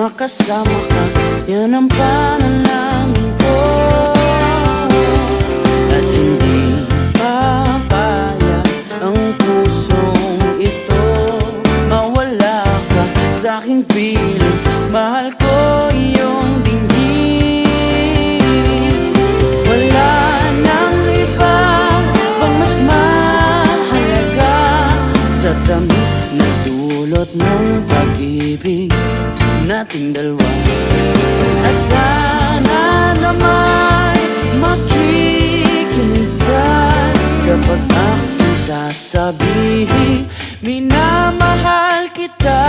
makasama ka, yan ang panalangin ko. At hindi papayag ang pusong ito, mawala ka sa aking piling. Mahal ko iyong dinggin. Wala nang iba pang mas mahalaga sa tamis na dulot ng pag-ibig nating dalawa. At sana naman makikinig ka kapag ako'y sasabihin minamahal kita.